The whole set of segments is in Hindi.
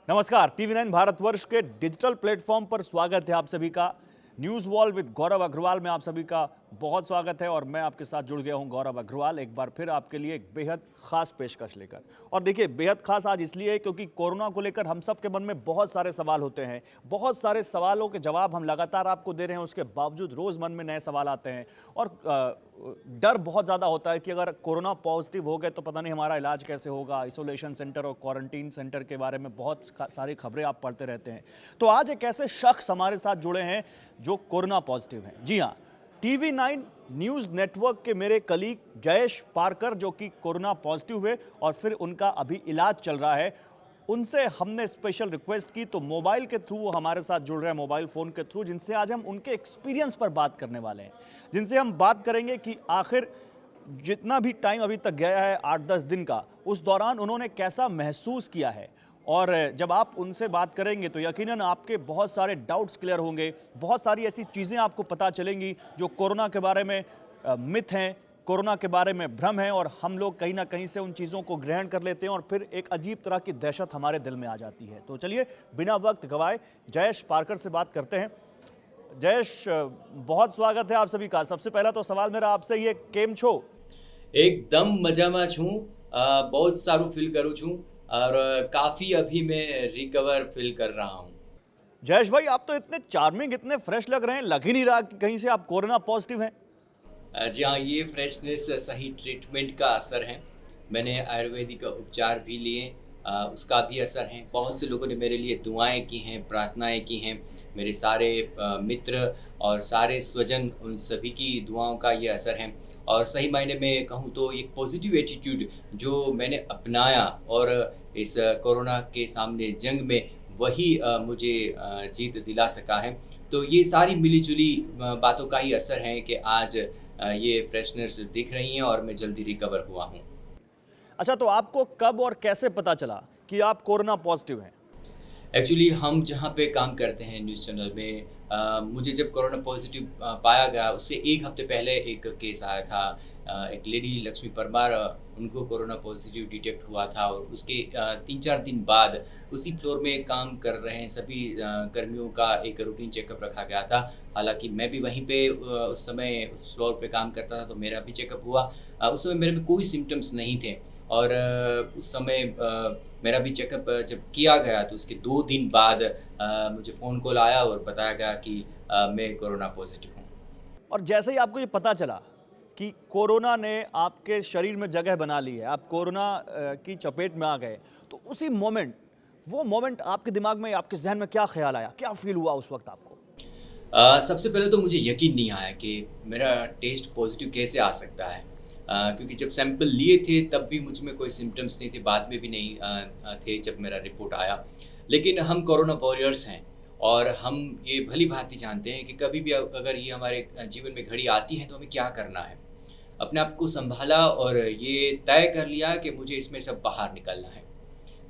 नमस्कार, टीवी 9 भारतवर्ष के डिजिटल प्लेटफॉर्म पर स्वागत है आप सभी का। न्यूज़ वॉल विद गौरव अग्रवाल में आप सभी का बहुत स्वागत है और मैं आपके साथ जुड़ गया हूं गौरव अग्रवाल, एक बार फिर आपके लिए एक बेहद खास पेशकश लेकर। और देखिए, बेहद खास आज इसलिए है क्योंकि कोरोना को लेकर हम सब के मन में बहुत सारे सवाल होते हैं। बहुत सारे सवालों के जवाब हम लगातार आपको दे रहे हैं, उसके बावजूद रोज़ मन में नए सवाल आते हैं और डर बहुत ज़्यादा होता है कि अगर कोरोना पॉजिटिव हो गए तो पता नहीं हमारा इलाज कैसे होगा। आइसोलेशन सेंटर और क्वारंटीन सेंटर के बारे में बहुत सारी खबरें आप पढ़ते रहते हैं। तो आज एक ऐसे शख्स हमारे साथ जुड़े हैं जो कोरोना पॉजिटिव हैं। जी हाँ, टीवी 9 न्यूज़ नेटवर्क के मेरे कलीग जयेश पारकर, जो कि कोरोना पॉजिटिव हुए और फिर उनका अभी इलाज चल रहा है, उनसे हमने स्पेशल रिक्वेस्ट की तो मोबाइल के थ्रू वो हमारे साथ जुड़ रहे हैं, मोबाइल फ़ोन के थ्रू, जिनसे आज हम उनके एक्सपीरियंस पर बात करने वाले हैं। जिनसे हम बात करेंगे कि आखिर जितना भी टाइम अभी तक गया है 8-10 दिन का, उस दौरान उन्होंने कैसा महसूस किया है। और जब आप उनसे बात करेंगे तो यकीनन आपके बहुत सारे डाउट्स क्लियर होंगे, बहुत सारी ऐसी चीज़ें आपको पता चलेंगी जो कोरोना के बारे में मिथ हैं, कोरोना के बारे में भ्रम है और हम लोग कहीं ना कहीं से उन चीज़ों को ग्रहण कर लेते हैं और फिर एक अजीब तरह की दहशत हमारे दिल में आ जाती है। तो चलिए बिना वक्त गवाए जयेश पारकर से बात करते हैं। जयेश, बहुत स्वागत है आप सभी का। सबसे पहला तो सवाल मेरा आपसे ये, केम छो? એકદમ મજામાં છું. બહુ જ સારું ફીલ કરું છું और काफ़ी अभी मैं रिकवर फील कर रहा हूँ. जयेश भाई, आप तो इतने चार्मिंग, इतने फ्रेश लग रहे हैं, लग ही नहीं रहा कि कहीं से आप कोरोना पॉजिटिव हैं। जी हाँ, ये फ्रेशनेस सही ट्रीटमेंट का असर है. मैंने आयुर्वेदिक उपचार भी लिए, उसका भी असर है. बहुत से लोगों ने मेरे लिए दुआएं की हैं, प्रार्थनाएं की हैं. मेरे सारे मित्र और सारे स्वजन, उन सभी की दुआओं का ये असर है. और सही मायने में कहूँ तो एक पॉजिटिव एटीट्यूड जो मैंने अपनाया और इस कोरोना के सामने जंग में वही मुझे जीत दिला सका है. तो ये सारी मिली-जुली बातों का ही असर है कि आज ये फ्रेशनेस दिख रही हैं और मैं जल्दी रिकवर हुआ हूँ. अच्छा, तो आपको कब और कैसे पता चला कि आप कोरोना पॉजिटिव हैं? एक्चुअली हम जहाँ पे काम करते हैं न्यूज़ चैनल में, मुझे जब कोरोना पॉजिटिव पाया गया उससे एक हफ्ते पहले एक केस आया था. एक लेडी लक्ष्मी परमार, उनको कोरोना पॉजिटिव डिटेक्ट हुआ था और उसके 3-4 दिन बाद उसी फ्लोर में काम कर रहे हैं सभी कर्मियों का एक रूटीन चेकअप रखा गया था. हालांकि मैं भी वहीं पे उस समय उस फ्लोर पे काम करता था तो मेरा भी चेकअप हुआ. उस समय मेरे में कोई सिम्टम्स नहीं थे और उस समय मेरा भी चेकअप जब किया गया तो उसके 2 दिन बाद मुझे फ़ोन कॉल आया और बताया गया कि मैं कोरोना पॉजिटिव हूँ. और जैसे ही आपको ये पता चला कि कोरोना ने आपके शरीर में जगह बना ली है, आप कोरोना की चपेट में आ गए, तो उसी मोमेंट, वो मोमेंट आपके दिमाग में, आपके जहन में क्या ख्याल आया, क्या फील हुआ उस वक्त आपको? सबसे पहले तो मुझे यकीन नहीं आया कि मेरा टेस्ट पॉजिटिव कैसे आ सकता है. क्योंकि जब सैंपल लिए थे तब भी मुझ में कोई सिम्टम्स नहीं थे, बाद में भी नहीं थे जब मेरा रिपोर्ट आया. लेकिन हम कोरोना वॉरियर्स हैं और हम ये भली भांति जानते हैं कि कभी भी अगर ये हमारे जीवन में घड़ी आती है तो हमें क्या करना है. अपने आप को संभाला और ये तय कर लिया कि मुझे इसमें सब बाहर निकलना है.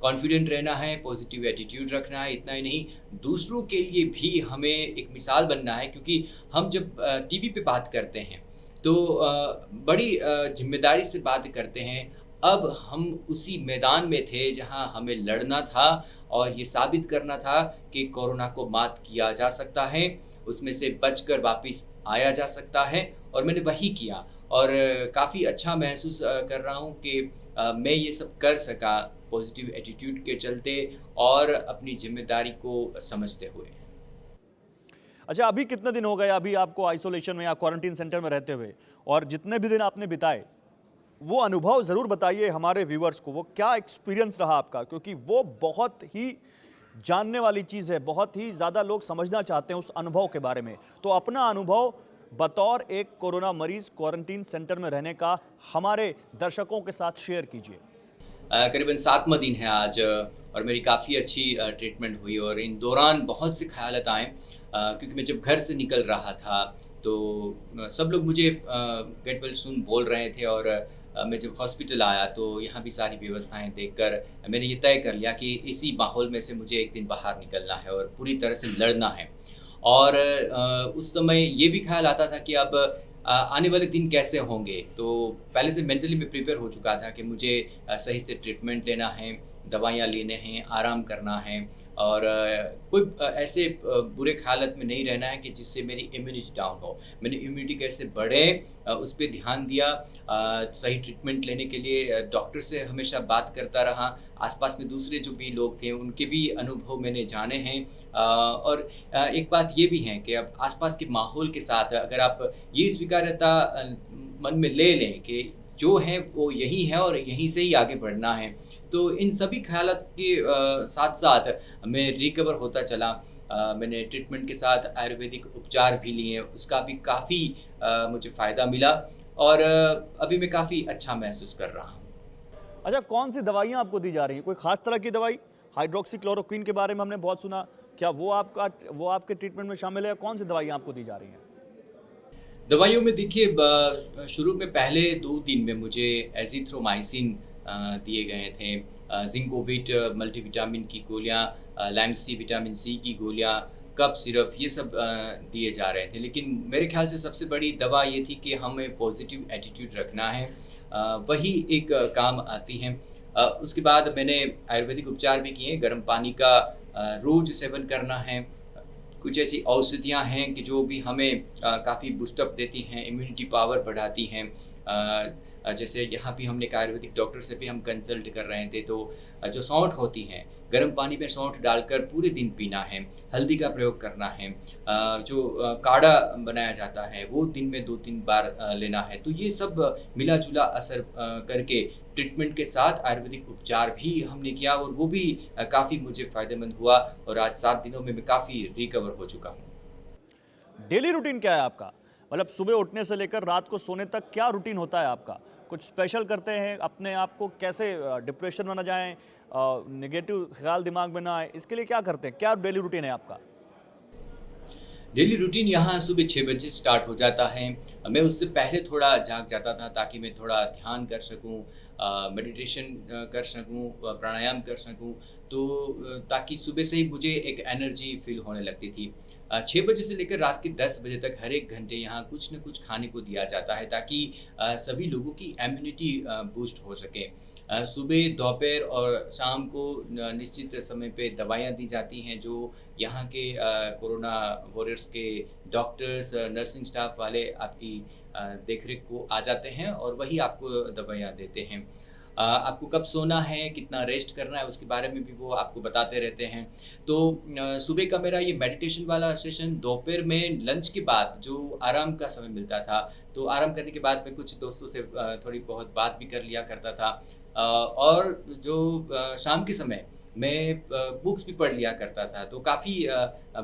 कॉन्फिडेंट रहना है, पॉजिटिव एटीट्यूड रखना है. इतना ही नहीं, दूसरों के लिए भी हमें एक मिसाल बनना है. क्योंकि हम जब टीवी पे बात करते हैं तो बड़ी जिम्मेदारी से बात करते हैं. अब हम उसी मैदान में थे जहां हमें लड़ना था और ये साबित करना था कि कोरोना को मात किया जा सकता है, उसमें से बचकर वापस आया जा सकता है. और मैंने वही किया और काफ़ी अच्छा महसूस कर रहा हूँ कि मैं ये सब कर सका पॉजिटिव एटीट्यूड के चलते और अपनी जिम्मेदारी को समझते हुए. अच्छा, अभी कितने दिन हो गए अभी आपको आइसोलेशन में या क्वारंटीन सेंटर में रहते हुए, और जितने भी दिन आपने बिताए, वो अनुभव ज़रूर बताइए हमारे व्यूअर्स को। वो क्या एक्सपीरियंस रहा आपका, क्योंकि वो बहुत ही जानने वाली चीज़ है, बहुत ही ज़्यादा लोग समझना चाहते हैं उस अनुभव के बारे में। तो अपना अनुभव बतौर एक कोरोना मरीज क्वारंटीन सेंटर में रहने का हमारे दर्शकों के साथ शेयर कीजिए। करीबन 7वां दिन है आज और मेरी काफ़ी अच्छी ट्रीटमेंट हुई और इन दौरान बहुत से ख़यालात आए. क्योंकि मैं जब घर से निकल रहा था तो सब लोग मुझे गेट वेल सून बोल रहे थे और मैं जब हॉस्पिटल आया तो यहाँ भी सारी व्यवस्थाएं देखकर मैंने ये तय कर लिया कि इसी माहौल में से मुझे एक दिन बाहर निकलना है और पूरी तरह से लड़ना है. और उस समय ये भी ख्याल आता था कि अब आने वाले दिन कैसे होंगे. तो पहले से मेंटली मैं प्रिपेयर हो चुका था कि मुझे सही से ट्रीटमेंट लेना है, दवाइयाँ लेने हैं, आराम करना है और कोई ऐसे बुरे हालत में नहीं रहना है कि जिससे मेरी इम्यूनिटी डाउन हो। मैंने इम्यूनिटी कैसे बढ़े उस पे ध्यान दिया। सही ट्रीटमेंट लेने के लिए डॉक्टर से हमेशा बात करता रहा। आस-पास में दूसरे जो भी लोग थे उनके भी अनुभव मैंने जाने हैं। और एक बात ये भी है कि अब आस-पास के माहौल के साथ अगर आप ये स्वीकार्यता मन में ले लें कि जो है वो यही है और यहीं से ही आगे बढ़ना है। तो इन सभी ख़यालात के साथ-साथ मैं रिकवर होता चला। मैंने ट्रीटमेंट के साथ आयुर्वेदिक उपचार भी लिए, उसका भी काफ़ी मुझे फ़ायदा मिला और अभी मैं काफ़ी अच्छा महसूस कर रहा हूँ। अच्छा, कौन सी दवाइयाँ आपको दी जा रही हैं? कोई खास तरह की दवाई? हाइड्रोक्सीक्लोरोक्वीन के बारे में हमने बहुत सुना। क्या वो आपके ट्रीटमेंट में शामिल है? कौन सी दवाइयाँ आपको दी जा रही हैं? दवाइयों में देखिए शुरू में पहले 2 दिन में मुझे एज़िथ्रोमाइसिन दिए गए थे। ज़िंकोविट मल्टीविटामिन की गोलियाँ, लाइम सी, विटामिन सी की गोलियाँ, कफ सिरप ये सब दिए जा रहे थे। लेकिन मेरे ख़्याल से सबसे बड़ी दवा ये थी कि हमें पॉज़िटिव एटीट्यूड रखना है। वही एक काम आती हैं। उसके बाद मैंने आयुर्वेदिक उपचार भी किए, गर्म पानी का रोज़ सेवन करना है। कुछ ऐसी औषधियाँ हैं कि जो भी हमें काफ़ी बूस्ट अप देती हैं, इम्यूनिटी पावर बढ़ाती हैं। जैसे यहाँ भी हमने एक आयुर्वेदिक डॉक्टर से भी हम कंसल्ट कर रहे थे, तो जो सौंठ होती हैं, गर्म पानी में सौंठ डालकर पूरे दिन पीना है, हल्दी का प्रयोग करना है। जो काढ़ा बनाया जाता है वो दिन में 2-3 बार लेना है। तो ये सब मिला-जुला असर करके ट्रीटमेंट के साथ आयुर्वेदिक उपचार भी हमने किया और वो भी काफ़ी मुझे फ़ायदेमंद हुआ और आज 7 दिनों में मैं काफ़ी रिकवर हो चुका हूँ। डेली रूटीन क्या है आपका? मतलब सुबह उठने से लेकर रात को सोने तक क्या रूटीन होता है आपका? कुछ स्पेशल करते हैं? अपने आप को कैसे डिप्रेशन में ना जाएँ, नेगेटिव ख़्याल दिमाग में ना आए, इसके लिए क्या करते हैं? क्या डेली रूटीन है आपका? डेली रूटीन यहाँ सुबह 6 बजे स्टार्ट हो जाता है। मैं उससे पहले थोड़ा जाग जाता था ताकि मैं थोड़ा ध्यान कर सकूँ, मेडिटेशन कर सकूँ, प्राणायाम कर सकूँ। तो ताकि सुबह से ही मुझे एक एनर्जी फ़ील होने लगती थी। 6 बजे से लेकर रात के 10 बजे तक हर 1 घंटे यहाँ कुछ न कुछ खाने को दिया जाता है ताकि सभी लोगों की इम्यूनिटी बूस्ट हो सके। सुबह, दोपहर और शाम को निश्चित समय पे दवाइयाँ दी जाती हैं जो यहाँ के कोरोना वॉरियर्स के डॉक्टर्स, नर्सिंग स्टाफ वाले आपकी देख-रेख को आ जाते हैं और वही आपको दवाइयाँ देते हैं। आपको कब सोना है, कितना रेस्ट करना है, उसके बारे में भी वो आपको बताते रहते हैं। तो सुबह का मेरा ये मेडिटेशन वाला सेशन, दोपहर में लंच के बाद जो आराम का समय मिलता था, तो आराम करने के बाद मैं कुछ दोस्तों से थोड़ी बहुत बात भी कर लिया करता था। और जो शाम के समय मैं बुक्स भी पढ़ लिया करता था, तो काफ़ी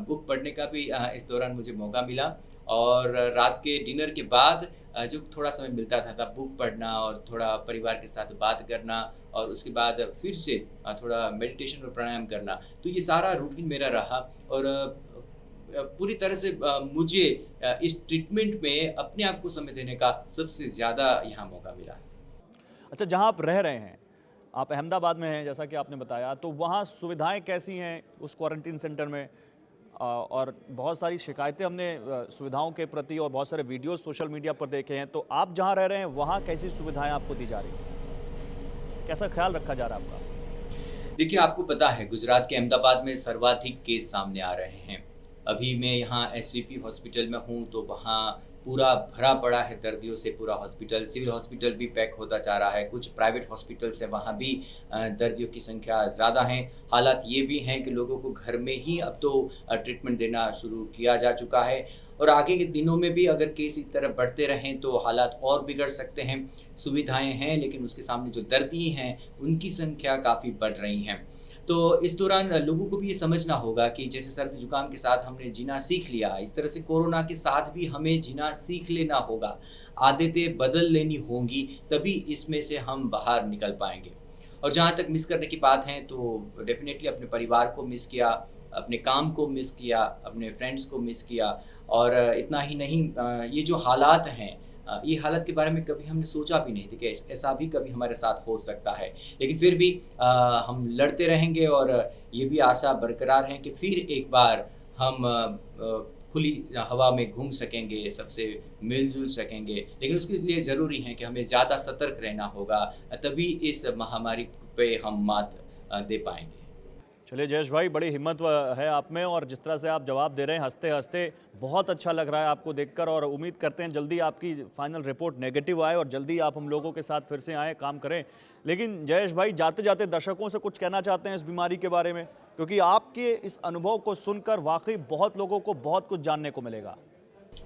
बुक पढ़ने का भी इस दौरान मुझे मौका मिला। और रात के डिनर के बाद जो थोड़ा समय मिलता था तब बुक पढ़ना और थोड़ा परिवार के साथ बात करना और उसके बाद फिर से थोड़ा मेडिटेशन और प्राणायाम करना। तो ये सारा रूटीन मेरा रहा और पूरी तरह से मुझे इस ट्रीटमेंट में अपने आप को समय देने का सबसे ज़्यादा यहाँ मौका मिला। अच्छा, जहाँ आप रह रहे हैं, आप अहमदाबाद में हैं जैसा कि आपने बताया, तो वहाँ सुविधाएं कैसी हैं उस क्वारंटीन सेंटर में? और बहुत सारी शिकायतें हमने सुविधाओं के प्रति और बहुत सारे वीडियोस सोशल मीडिया पर देखे हैं, तो आप जहाँ रह रहे हैं वहाँ कैसी सुविधाएं आपको दी जा रही हैं? कैसा ख्याल रखा जा रहा है आपका? देखिए, आपको पता है गुजरात के अहमदाबाद में सर्वाधिक केस सामने आ रहे हैं। अभी मैं यहाँ एसवीपी हॉस्पिटल में हूँ, तो वहाँ पूरा भरा पड़ा है दर्दियों से पूरा हॉस्पिटल। सिविल हॉस्पिटल भी पैक होता जा रहा है। कुछ प्राइवेट हॉस्पिटल्स हैं, वहाँ भी दर्दियों की संख्या ज़्यादा है। हालात ये भी हैं कि लोगों को घर में ही अब तो ट्रीटमेंट देना शुरू किया जा चुका है और आगे के दिनों में भी अगर केस इस तरह बढ़ते रहें तो हालात और बिगड़ सकते हैं। सुविधाएँ हैं, लेकिन उसके सामने जो दर्दी हैं, उनकी संख्या काफ़ी बढ़ रही हैं। तो इस दौरान लोगों को भी ये समझना होगा कि जैसे सर्दी जुकाम के साथ हमने जीना सीख लिया, इस तरह से कोरोना के साथ भी हमें जीना सीख लेना होगा। आदतें बदल लेनी होंगी, तभी इसमें से हम बाहर निकल पाएँगे। और जहाँ तक मिस करने की बात है, तो डेफ़िनेटली अपने परिवार को मिस किया, अपने काम को मिस किया, अपने फ्रेंड्स को मिस किया और इतना ही नहीं, ये जो हालात हैं, ये हालत के बारे में कभी हमने सोचा भी नहीं था कि ऐसा भी कभी हमारे साथ हो सकता है। लेकिन फिर भी हम लड़ते रहेंगे और ये भी आशा बरकरार है कि फिर एक बार हम खुली हवा में घूम सकेंगे, सबसे मिल-जुल सकेंगे। लेकिन उसके लिए ज़रूरी है कि हमें ज़्यादा सतर्क रहना होगा, तभी इस महामारी पे हम मात दे पाएंगे। चलिए जयेश भाई, बड़ी हिम्मत है आप में, और जिस तरह से आप जवाब दे रहे हैं हंसते हंसते, बहुत अच्छा लग रहा है आपको देखकर। और उम्मीद करते हैं जल्दी आपकी फाइनल रिपोर्ट नेगेटिव आए और जल्दी आप हम लोगों के साथ फिर से आए, काम करें। लेकिन जयेश भाई, जाते जाते दर्शकों से कुछ कहना चाहते हैं इस बीमारी के बारे में, क्योंकि आपके इस अनुभव को सुनकर वाकई बहुत लोगों को बहुत कुछ जानने को मिलेगा।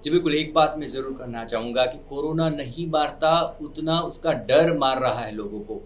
जी बिल्कुल, एक बात मैं ज़रूर करना चाहूँगा कि कोरोना नहीं मारता, उतना उसका डर मार रहा है लोगों को।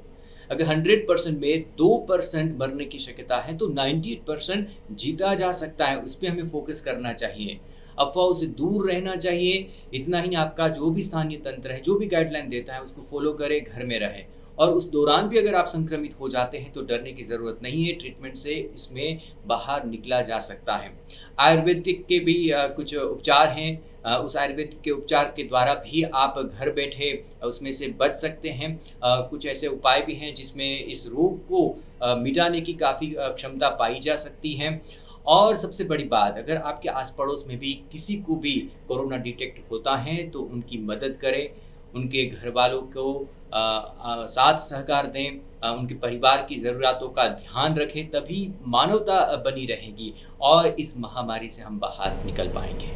अगर 100% में 2% मरने की शक्यता है तो 98% जीता जा सकता है, उस पे हमें फोकस करना चाहिए। अफवाहों से दूर रहना चाहिए। इतना ही आपका जो भी स्थानीय तंत्र है, जो भी गाइडलाइन देता है उसको फॉलो करें, घर में रहें। और उस दौरान भी अगर आप संक्रमित हो जाते हैं तो डरने की ज़रूरत नहीं है, ट्रीटमेंट से इसमें बाहर निकला जा सकता है। आयुर्वेदिक के भी कुछ उपचार हैं, उस आयुर्वेदिक के उपचार के द्वारा भी आप घर बैठे उसमें से बच सकते हैं। कुछ ऐसे उपाय भी हैं जिसमें इस रोग को मिटाने की काफ़ी क्षमता पाई जा सकती है। और सबसे बड़ी बात, अगर आपके आस पड़ोस में भी किसी को भी कोरोना डिटेक्ट होता है तो उनकी मदद करें, उनके घर वालों को साथ सहकार दें, उनके परिवार की ज़रूरतों का ध्यान रखें, तभी मानवता बनी रहेगी और इस महामारी से हम बाहर निकल पाएंगे।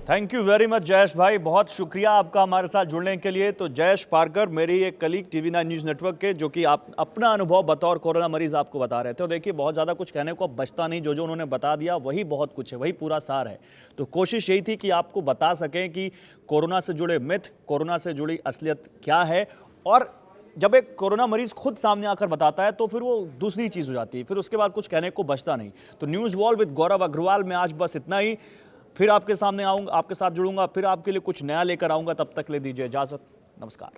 Thank you very much Jayesh भाई, बहुत शुक्रिया आपका हमारे साथ जुड़ने के लिए। तो जयेश पारकर, मेरी एक कलीग TV9 न्यूज़ नेटवर्क के, जो कि आप अपना अनुभव बतौर कोरोना मरीज आपको बता रहे थे। और देखिए, बहुत ज़्यादा कुछ कहने को अब बचता नहीं, जो उन्होंने बता दिया वही बहुत कुछ है, वही पूरा सार है। तो कोशिश यही थी कि आपको बता सकें कि कोरोना से जुड़े मिथ, कोरोना से जुड़ी असलियत क्या है। और जब एक कोरोना मरीज खुद सामने आकर बताता है तो फिर वो दूसरी चीज़ हो जाती है, फिर उसके बाद कुछ कहने को बचता नहीं। तो न्यूज़ वॉल विद गौरव अग्रवाल में आज बस इतना ही। फिर आपके सामने आऊँगा, आपके साथ जुड़ूंगा, फिर आपके लिए कुछ नया लेकर आऊँगा। तब तक ले दीजिए इजाज़त, नमस्कार।